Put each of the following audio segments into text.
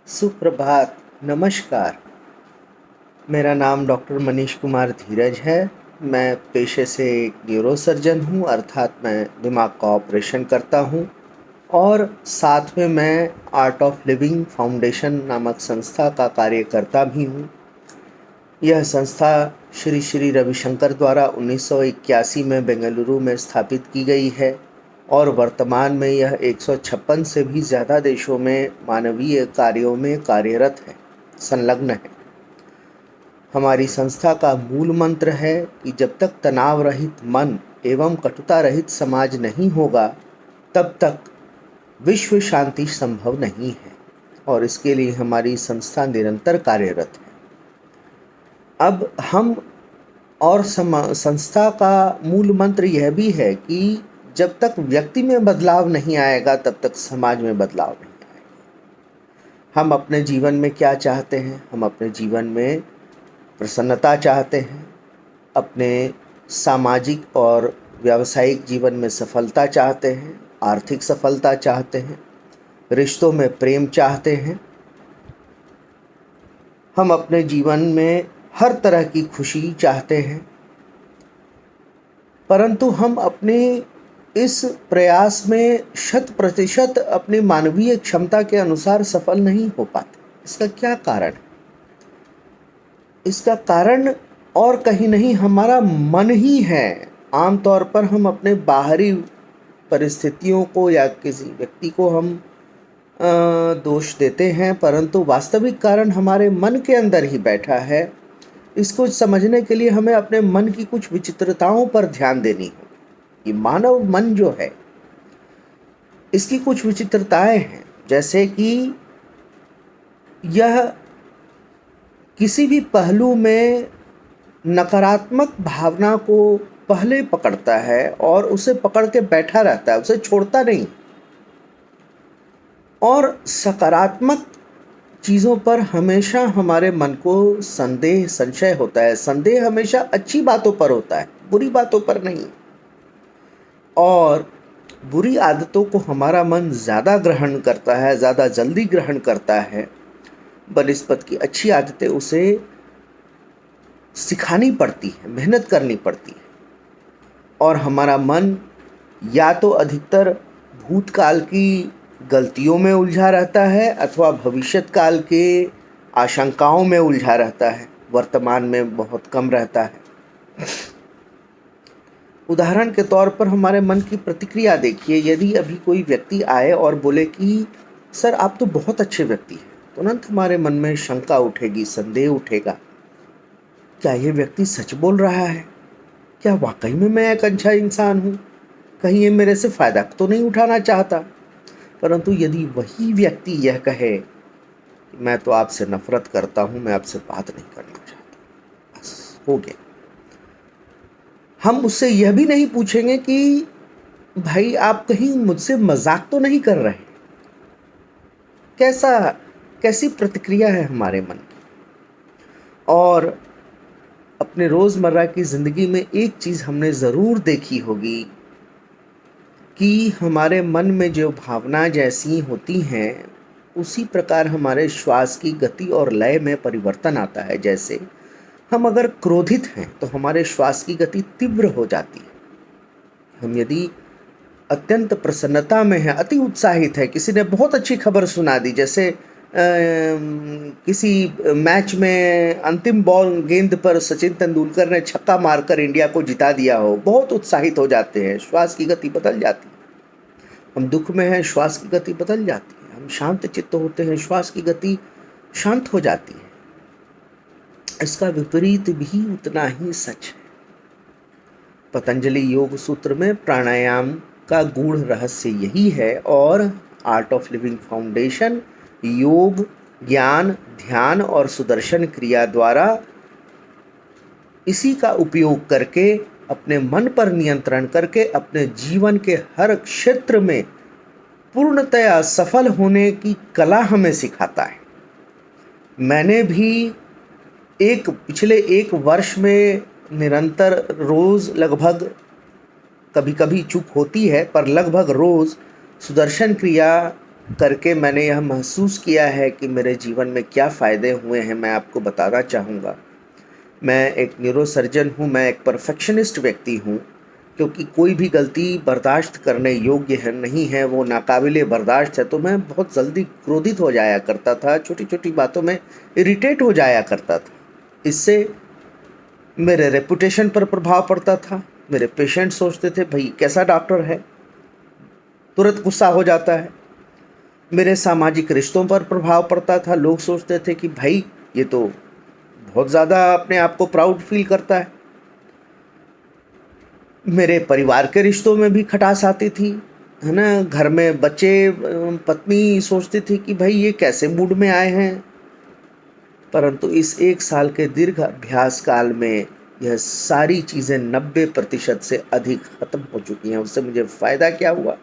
सुप्रभात, नमस्कार। मेरा नाम डॉक्टर मनीष कुमार धीरज है। मैं पेशे से एक न्यूरोसर्जन हूँ, अर्थात मैं दिमाग का ऑपरेशन करता हूँ और साथ में मैं आर्ट ऑफ लिविंग फाउंडेशन नामक संस्था का कार्यकर्ता भी हूँ। यह संस्था श्री श्री रविशंकर द्वारा 1981 में बेंगलुरु में स्थापित की गई है और वर्तमान में यह 156 से भी ज़्यादा देशों में मानवीय कार्यों में कार्यरत है, संलग्न है। हमारी संस्था का मूल मंत्र है कि जब तक तनाव रहित मन एवं कटुता रहित समाज नहीं होगा, तब तक विश्व शांति संभव नहीं है और इसके लिए हमारी संस्था निरंतर कार्यरत है। अब हम और संस्था का मूल मंत्र यह भी है कि जब तक व्यक्ति में बदलाव नहीं आएगा, तब तक समाज में बदलाव नहीं आएगा। हम अपने जीवन में क्या चाहते हैं? हम अपने जीवन में प्रसन्नता चाहते हैं, अपने सामाजिक और व्यावसायिक जीवन में सफलता चाहते हैं, आर्थिक सफलता चाहते हैं, रिश्तों में प्रेम चाहते हैं। हम अपने जीवन में हर तरह की खुशी चाहते हैं, परंतु हम अपने इस प्रयास में 100% अपनी मानवीय क्षमता के अनुसार सफल नहीं हो पाते। इसका क्या कारण है? इसका कारण और कहीं नहीं, हमारा मन ही है। आमतौर पर हम अपने बाहरी परिस्थितियों को या किसी व्यक्ति को हम दोष देते हैं, परंतु वास्तविक कारण हमारे मन के अंदर ही बैठा है। इसको समझने के लिए हमें अपने मन की कुछ विचित्रताओं पर ध्यान देनी होगी। कि मानव मन जो है, इसकी कुछ विचित्रताएं हैं, जैसे कि यह किसी भी पहलू में नकारात्मक भावना को पहले पकड़ता है और उसे पकड़ के बैठा रहता है, उसे छोड़ता नहीं। और सकारात्मक चीज़ों पर हमेशा हमारे मन को संशय होता है। संदेह हमेशा अच्छी बातों पर होता है, बुरी बातों पर नहीं। और बुरी आदतों को हमारा मन ज़्यादा ग्रहण करता है, ज़्यादा जल्दी ग्रहण करता है, बनिस्बत की अच्छी आदतें उसे सिखानी पड़ती है, मेहनत करनी पड़ती है। और हमारा मन या तो अधिकतर भूतकाल की गलतियों में उलझा रहता है अथवा भविष्यत काल के आशंकाओं में उलझा रहता है, वर्तमान में बहुत कम रहता है। उदाहरण के तौर पर हमारे मन की प्रतिक्रिया देखिए। यदि अभी कोई व्यक्ति आए और बोले कि सर आप तो बहुत अच्छे व्यक्ति हैं, तुरंत हमारे मन में शंका उठेगी, संदेह उठेगा। क्या ये व्यक्ति सच बोल रहा है? क्या वाकई में मैं एक अच्छा इंसान हूँ? कहीं ये मेरे से फ़ायदा तो नहीं उठाना चाहता? परंतु यदि वही व्यक्ति यह कहे कि मैं तो आपसे नफरत करता हूँ, मैं आपसे बात नहीं करना चाहता, बस हो गया। हम उससे यह भी नहीं पूछेंगे कि भाई आप कहीं मुझसे मजाक तो नहीं कर रहे? कैसी प्रतिक्रिया है हमारे मन की। और अपने रोज़मर्रा की ज़िंदगी में एक चीज़ हमने ज़रूर देखी होगी कि हमारे मन में जो भावना जैसी होती हैं, उसी प्रकार हमारे श्वास की गति और लय में परिवर्तन आता है। जैसे हम अगर क्रोधित हैं तो हमारे श्वास की गति तीव्र हो जाती है। हम यदि अत्यंत प्रसन्नता में हैं, अति उत्साहित है, किसी ने बहुत अच्छी खबर सुना दी, जैसे किसी मैच में अंतिम बॉल गेंद पर सचिन तेंदुलकर ने छक्का मारकर इंडिया को जिता दिया हो, बहुत उत्साहित हो जाते हैं, श्वास की गति बदल जाती है। हम दुख में हैं, श्वास की गति बदल जाती है। हम शांत चित्त होते हैं, श्वास की गति शांत हो जाती है। इसका विपरीत भी उतना ही सच है। पतंजलि योग सूत्र में प्राणायाम का गूढ़ रहस्य यही है और आर्ट ऑफ लिविंग फाउंडेशन योग, ज्ञान, ध्यान और सुदर्शन क्रिया द्वारा इसी का उपयोग करके अपने मन पर नियंत्रण करके अपने जीवन के हर क्षेत्र में पूर्णतया सफल होने की कला हमें सिखाता है। मैंने भी पिछले 1 वर्ष में निरंतर रोज़ लगभग, कभी कभी चूक होती है, पर लगभग रोज़ सुदर्शन क्रिया करके मैंने यह महसूस किया है कि मेरे जीवन में क्या फ़ायदे हुए हैं, मैं आपको बताना चाहूँगा। मैं एक न्यूरोसर्जन हूँ, मैं एक परफेक्शनिस्ट व्यक्ति हूँ, क्योंकि कोई भी गलती बर्दाश्त करने योग्य है नहीं है, वो नाकाबिले बर्दाश्त है, तो मैं बहुत जल्दी क्रोधित हो जाया करता था, छोटी-छोटी बातों में इरिटेट हो जाया करता था। इससे मेरे रेपुटेशन पर प्रभाव पड़ता था। मेरे पेशेंट सोचते थे, भई कैसा डॉक्टर है, तुरंत गुस्सा हो जाता है। मेरे सामाजिक रिश्तों पर प्रभाव पड़ता था। लोग सोचते थे कि भाई ये तो बहुत ज़्यादा अपने आप को प्राउड फील करता है। मेरे परिवार के रिश्तों में भी खटास आती थी, है ना? घर में बच्चे पत्नी सोचती थी कि भाई ये कैसे मूड में आए हैं। परंतु इस 1 साल के दीर्घ अभ्यास काल में यह सारी चीज़ें 90% से अधिक ख़त्म हो चुकी हैं। उससे मुझे फ़ायदा क्या हुआ?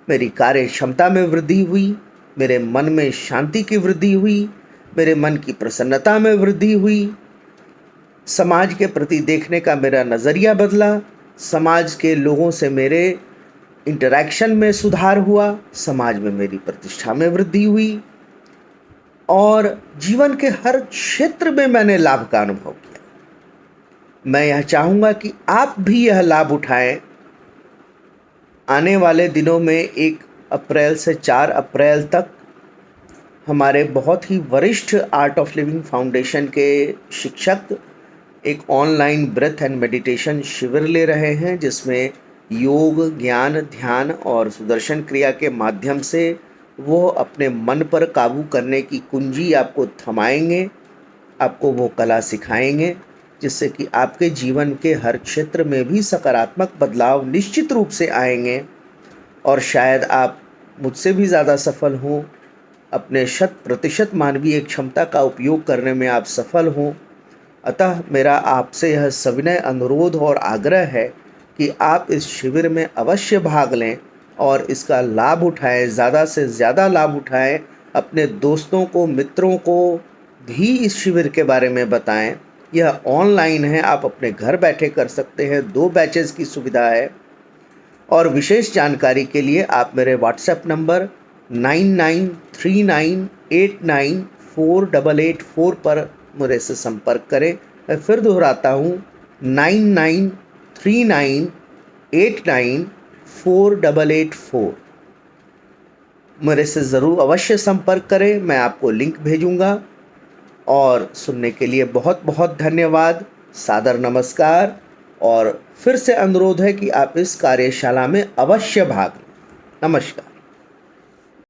मेरी कार्य क्षमता में वृद्धि हुई, मेरे मन में शांति की वृद्धि हुई, मेरे मन की प्रसन्नता में वृद्धि हुई, समाज के प्रति देखने का मेरा नज़रिया बदला, समाज के लोगों से मेरे इंटरैक्शन में सुधार हुआ, समाज में मेरी प्रतिष्ठा में वृद्धि हुई और जीवन के हर क्षेत्र में मैंने लाभ का अनुभव किया। मैं यह चाहूँगा कि आप भी यह लाभ उठाएँ। आने वाले दिनों में 1 अप्रैल से 4 अप्रैल तक हमारे बहुत ही वरिष्ठ आर्ट ऑफ लिविंग फाउंडेशन के शिक्षक एक ऑनलाइन ब्रेथ एंड मेडिटेशन शिविर ले रहे हैं, जिसमें योग, ज्ञान, ध्यान और सुदर्शन क्रिया के माध्यम से वो अपने मन पर काबू करने की कुंजी आपको थमाएंगे, आपको वो कला सिखाएंगे, जिससे कि आपके जीवन के हर क्षेत्र में भी सकारात्मक बदलाव निश्चित रूप से आएंगे और शायद आप मुझसे भी ज़्यादा सफल हों, अपने 100% मानवीय क्षमता का उपयोग करने में आप सफल हों। अतः मेरा आपसे यह सविनय अनुरोध और आग्रह है कि आप इस शिविर में अवश्य भाग लें और इसका लाभ उठाएं, ज़्यादा से ज़्यादा लाभ उठाएं। अपने दोस्तों को, मित्रों को भी इस शिविर के बारे में बताएं। यह ऑनलाइन है, आप अपने घर बैठे कर सकते हैं। 2 बैचेज़ की सुविधा है और विशेष जानकारी के लिए आप मेरे व्हाट्सएप नंबर 9939894884 पर मेरे से संपर्क करें। मैं फिर दोहराता हूँ, 9939894884 मेरे से ज़रूर अवश्य संपर्क करें। मैं आपको लिंक भेजूँगा और सुनने के लिए बहुत बहुत धन्यवाद, सादर नमस्कार और फिर से अनुरोध है कि आप इस कार्यशाला में अवश्य भाग लें। नमस्कार।